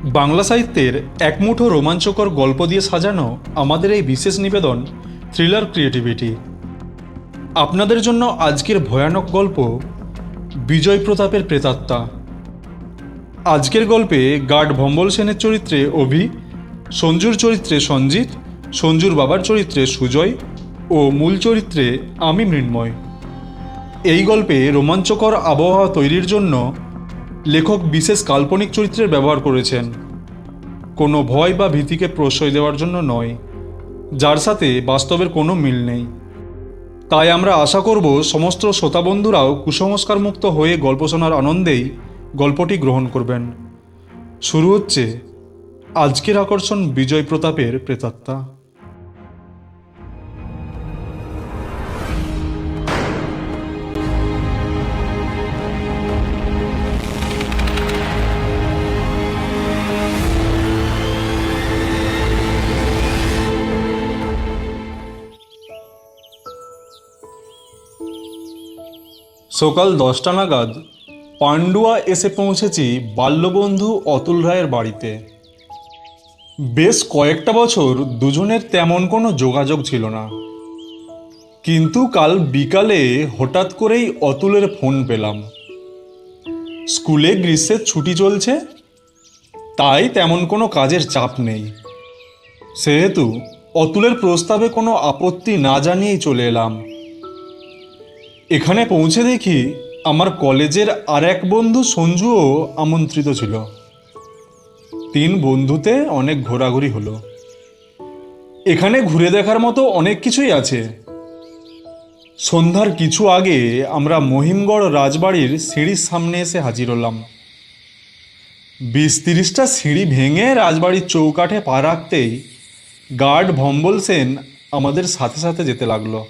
বাংলা সাহিত্যের একমুঠো রোমাঞ্চকর গল্প দিয়ে সাজানো আমাদের এই বিশেষ নিবেদন থ্রিলার ক্রিয়েটিভিটি। আপনাদের জন্য আজকের ভয়ানক গল্প বিজয় প্রতাপের প্রেতাত্মা। আজকের গল্পে গার্ড ভম্বল সেনের চরিত্রে অভি, সঞ্জুর চরিত্রে সঞ্জিত, সঞ্জুর বাবার চরিত্রে সুজয় ও মূল চরিত্রে আমি মৃন্ময়। এই গল্পে রোমাঞ্চকর আবহাওয়া তৈরির জন্য লেখক বিশেষ কাল্পনিক চরিত্রের ব্যবহার করেছেন, কোনো ভয় বা ভীতিকে প্রশ্রয় দেওয়ার জন্য নয়, যার সাথে বাস্তবের কোনো মিল নেই। তাই আমরা আশা করব সমস্ত শ্রোতা বন্ধুরাও কুসংস্কার মুক্ত হয়ে গল্প শোনার আনন্দেই গল্পটি গ্রহণ করবেন। শুরু হচ্ছে আজকের আকর্ষণ বিজয় প্রতাপের প্রেতাত্মা। সকাল 10টা নাগাদ পান্ডুয়া এসে পৌঁছেছি বাল্যবন্ধু অতুল রায়ের বাড়িতে। বেশ কয়েকটা বছর দুজনের তেমন কোনো যোগাযোগ ছিল না, কিন্তু কাল বিকালে হঠাৎ করেই অতুলের ফোন পেলাম। স্কুলে গ্রীষ্মের ছুটি চলছে, তাই তেমন কোনো কাজের চাপ নেই, সেহেতু অতুলের প্রস্তাবে কোনো আপত্তি না জানিয়েই চলে এলাম। এখানে পৌঁছে দেখি আমার কলেজের আর এক বন্ধু সঞ্জুও আমন্ত্রিত ছিল। 3 বন্ধুতে অনেক ঘোরাঘুরি হলো। এখানে ঘুরে দেখার মতো অনেক কিছুই আছে। সন্ধ্যার কিছু আগে আমরা মহিমগড় রাজবাড়ির সিঁড়ির সামনে এসে হাজির হলাম। 20-30টা সিঁড়ি ভেঙে রাজবাড়ির চৌকাঠে পা রাখতেই গার্ড ভম্বল সেন আমাদের সাথে সাথে যেতে লাগলো।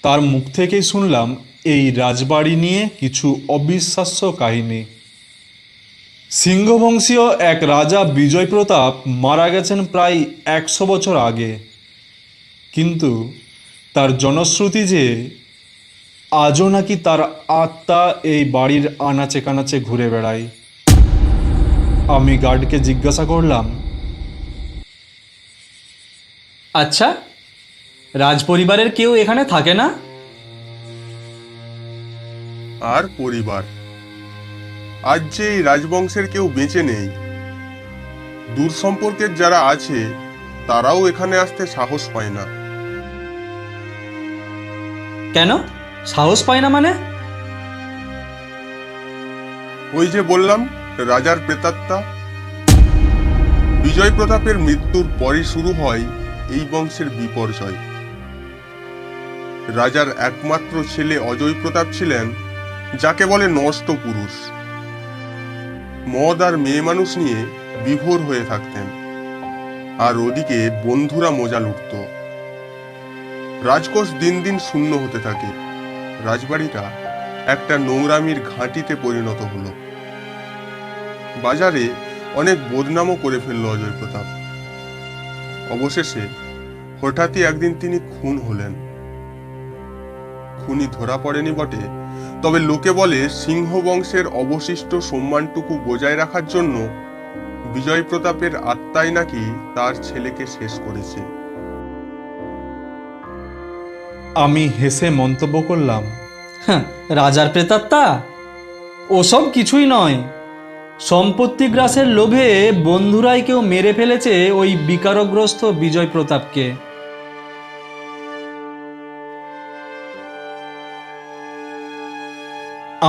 তার মুখ থেকেই শুনলাম এই রাজবাড়ি নিয়ে কিছু অবিশ্বাস্য কাহিনী। সিংহবংশীয় এক রাজা বিজয় প্রতাপ মারা গেছেন প্রায় 100 বছর আগে, কিন্তু তার জনশ্রুতি যে আজও নাকি তার আত্মা এই বাড়ির আনাচে কানাচে ঘুরে বেড়ায়। আমি গার্ডকে জিজ্ঞাসা করলাম, আচ্ছা, রাজপরিবারের কেউ এখানে থাকে না? আর পরিবার, আজ যে এই রাজবংশের কেউ বেঁচে নেই। দূর সম্পর্কের যারা আছে তারাও এখানে আসতে সাহস পায় না। কেন সাহস পায় না মানে? ওই যে বললাম, রাজার প্রেতাত্মা। বিজয় প্রতাপের মৃত্যুর পরই শুরু হয় এই বংশের বিপর্যয়। রাজার একমাত্র ছেলে অজয় প্রতাপ ছিলেন যাকে বলে নষ্ট পুরুষ। মদ আর মেয়ে মানুষ নিয়ে বিভোর হয়ে থাকতেন, আর ওদিকে বন্ধুরা মজা লুটত। রাজকোষ দিন দিন শূন্য হতে থাকে। রাজবাড়িটা একটা নোংরামির ঘাঁটিতে পরিণত হলো। বাজারে অনেক বদনামও করে ফেলল অজয় প্রতাপ। অবশেষে হঠাৎই একদিন তিনি খুন হলেন। খুনি ধরা পড়েনি বটে, তবে লোকে বলে সিংহ বংশের অবশিষ্ট সম্মানটুকু বজায় রাখার জন্য বিজয় প্রতাপের আত্মাই নাকি তার ছেলেকে শেষ করেছে। আমি হেসে মন্তব্য করলাম, হ্যাঁ, রাজার প্রেতাত্মা ওসব কিছুই নয়। সম্পত্তি গ্রাসের লোভে বন্ধুরাই কেউ মেরে ফেলেছে ওই বিকারগ্রস্ত বিজয় প্রতাপকে।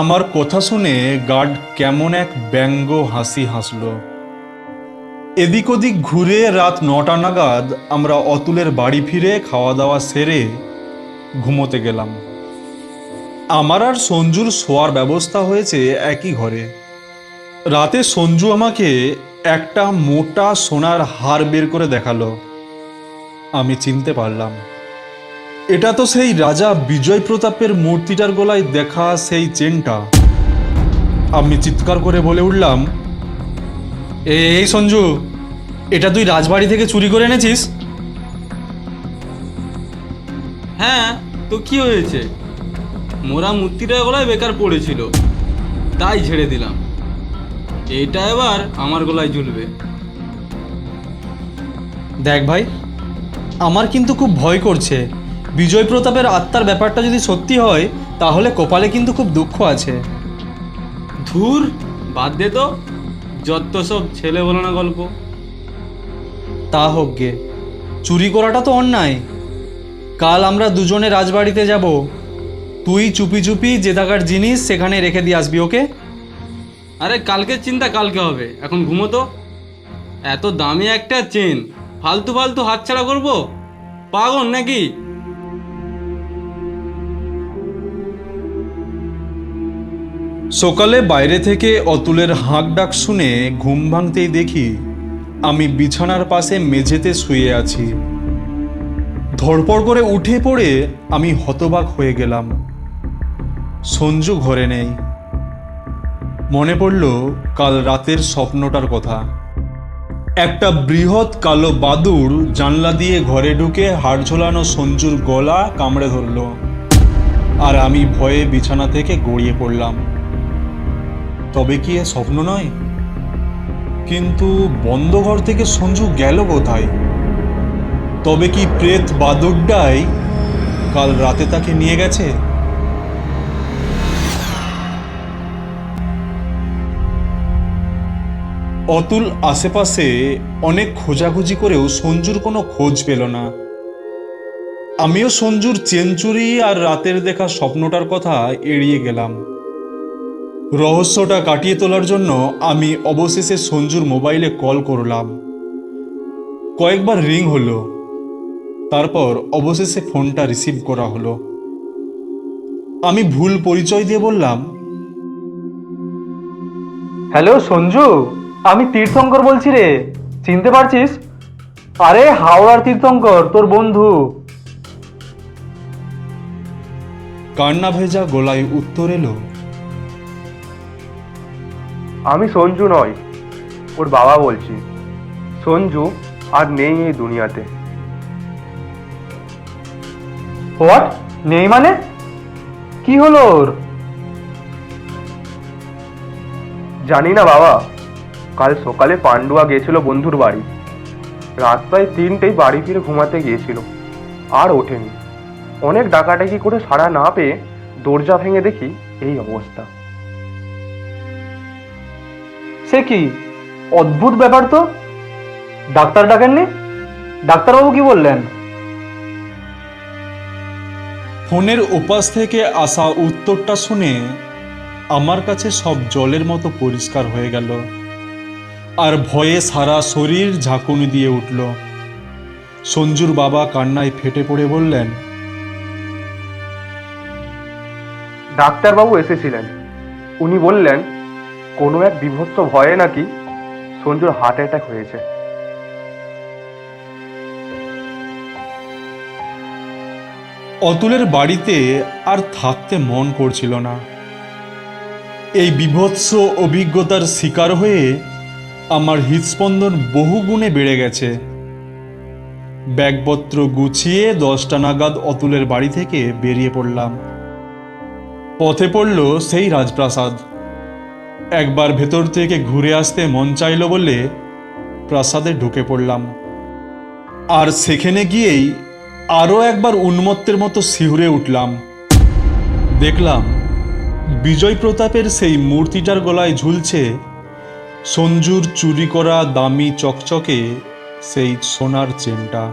আমার কথা শুনে গার্ড কেমন এক ব্যঙ্গ হাসি হাসল। এদিক ওদিক ঘুরে রাত 9টা নাগাদ আমরা অতুলের বাড়ি ফিরে খাওয়া দাওয়া সেরে ঘুমোতে গেলাম। আমার আর সঞ্জুর শোয়ার ব্যবস্থা হয়েছে একই ঘরে। রাতে সঞ্জু আমাকে একটা মোটা সোনার হার বের করে দেখালো। আমি চিনতে পারলাম, এটা তো সেই রাজা বিজয় প্রতাপের মূর্তিটার গলায় দেখা সেই চেনটা। আমি চিৎকার করে বলে উঠলাম, এই সঞ্জু, এটা তুই রাজবাড়ি থেকে চুরি করে এনেছিস? হ্যাঁ, তো কি হয়েছে? মোরা মূর্তিটা গলায় বেকার পড়েছিল, তাই ঝেড়ে দিলাম। এইটা এবার আমার গলায় ঝুলবে। দেখ ভাই, আমার কিন্তু খুব ভয় করছে। বিজয় প্রতাপের আত্মার ব্যাপারটা যদি সত্যি হয় তাহলে কপালে কিন্তু খুব দুঃখ আছে। ধুর, বাদ দে তো, যত সব ছেলে বলো না গল্প। তা হোক গে, চুরি করাটা তো অন্যায়। কাল আমরা দুজনে রাজবাড়িতে যাব। তুই চুপি চুপি যে টাকার জিনিস সেখানে রেখে দিয়ে আসবি, ওকে? আরে কালকে চিন্তা কালকে হবে, এখন ঘুমো তো। এত দামি একটা চেন ফালতু ফালতু হাতছাড়া করবো? পাগল নাকি? সকালে বাইরে থেকে অতুলের হাঁক ডাক শুনে ঘুম ভাঙতেই দেখি আমি বিছানার পাশে মেঝেতে শুয়ে আছি। ধড়পড় করে উঠে পড়ে আমি হতবাক হয়ে গেলাম। সঞ্জু ঘরে নেই। মনে পড়ল কাল রাতের স্বপ্নটার কথা। একটা বৃহৎ কালো বাদুড় জানলা দিয়ে ঘরে ঢুকে হাড় ঝোলানো সঞ্জুর গলা কামড়ে ধরল, আর আমি ভয়ে বিছানা থেকে গড়িয়ে পড়লাম। তবে কি এ স্বপ্ন নয়? কিন্তু বন্ধ ঘর থেকে সঞ্জু গেল কোথায়? তবে কি প্রেত বাদুড়টাই কাল রাতে তাকে নিয়ে গেছে? অতুল আশেপাশে অনেক খোঁজাখুঁজি করেও সঞ্জুর কোনো খোঁজ পেল না। আমিও সঞ্জুর চেনচুরি আর রাতের দেখা স্বপ্নটার কথা এড়িয়ে গেলাম। রহস্যটা কাটিয়ে তোলার জন্য আমি অবশেষে সঞ্জুর মোবাইলে কল করলাম। কয়েকবার রিং হলো, তারপর অবশেষে ফোনটা রিসিভ করা হলো। আমি ভুল পরিচয় দিয়ে বললাম, হ্যালো সঞ্জু, আমি তীর্থঙ্কর বলছি রে। চিনতে পারছিস? আরে হাওড়ার তীর্থঙ্কর, তোর বন্ধু। কান্না ভেজা গলায় উত্তর এলো, আমি সঞ্জু নয়, ওর বাবা বলছি। সঞ্জু আর নেই এই দুনিয়াতে। হোয়াট? নেই মানে? কি হলো ওর? জানি না বাবা, কাল সকালে পান্ডুয়া গিয়েছিল বন্ধুর বাড়ি। রাত প্রায় 3টেই বাড়ি ফিরে ঘুমাতে গিয়েছিল, আর ওঠেনি। অনেক ডাকাডাকি করে সাড়া না পেয়ে দরজা ভেঙে দেখি এই অবস্থা। সে কি অদ্ভুত ব্যাপার তো। ডাক্তার ডাকেননি? ডাক্তারবাবু কি বললেন? ফোনের ওপাশ থেকে আসা উত্তরটা শুনে আমার কাছে সব জলের মতো পরিষ্কার হয়ে গেল, আর ভয়ে সারা শরীর ঝাঁকুনি দিয়ে উঠল। সঞ্জুর বাবা কান্নায় ফেটে পড়ে বললেন, ডাক্তারবাবু এসেছিলেন। উনি বললেন কোনো এক বিভৎস ভয়ে নাকি সঞ্জুর হার্ট অ্যাটাক হয়েছে। অতুলের বাড়িতে আর থাকতে মন করছিল না। এই বীভৎস অভিজ্ঞতার শিকার হয়ে আমার হৃদস্পন্দন বহু গুণে বেড়ে গেছে। ব্যাগপত্র গুছিয়ে 10টা নাগাদ অতুলের বাড়ি থেকে বেরিয়ে পড়লাম। পথে পড়ল সেই রাজপ্রাসাদ। একবার ভেতর থেকে ঘুরে আসতে মন চাইল বলে প্রাসাদে ঢুকে পড়লাম। আর সেখানে গিয়েই আরও একবার উন্মত্তের মতো শিহুরে উঠলাম। দেখলাম বিজয় প্রতাপের সেই মূর্তিটার গলায় ঝুলছে সঞ্জুর চুরি করা দামি চকচকে সেই সোনার চেনটা।